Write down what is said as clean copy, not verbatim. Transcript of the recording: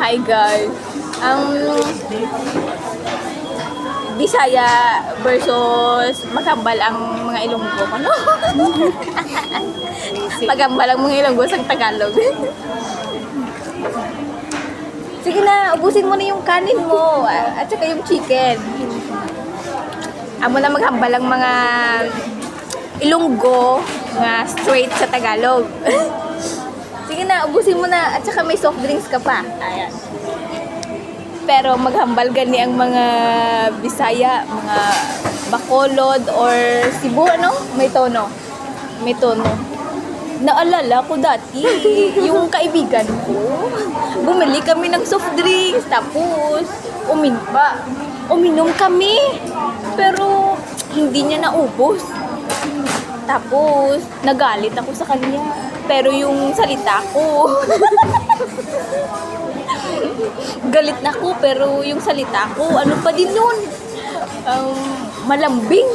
Hi guys. Ang Bisaya versus Magambal ang mga Ilonggo. Ano? Magambal ang mga Ilonggo sa Tagalog. Sige na, ubusin mo na yung kanin mo at saka yung chicken. Amo na maghambal ang mga Ilonggo nga straight sa Tagalog. Sige na, ubusin mo na at saka may soft drinks ka pa. Ayan. Pero maghambal gani ang mga Bisaya, mga Bacolod or Cebu, ano? May tono. May tono. Naalala ko dati, yung kaibigan ko, bumili kami ng soft drinks, tapos uminom kami, pero hindi niya naubos. Tapos, nagalit ako sa kanya, pero yung salita ko, galit na ako, pero yung salita ko, ano pa din yun? Malambing.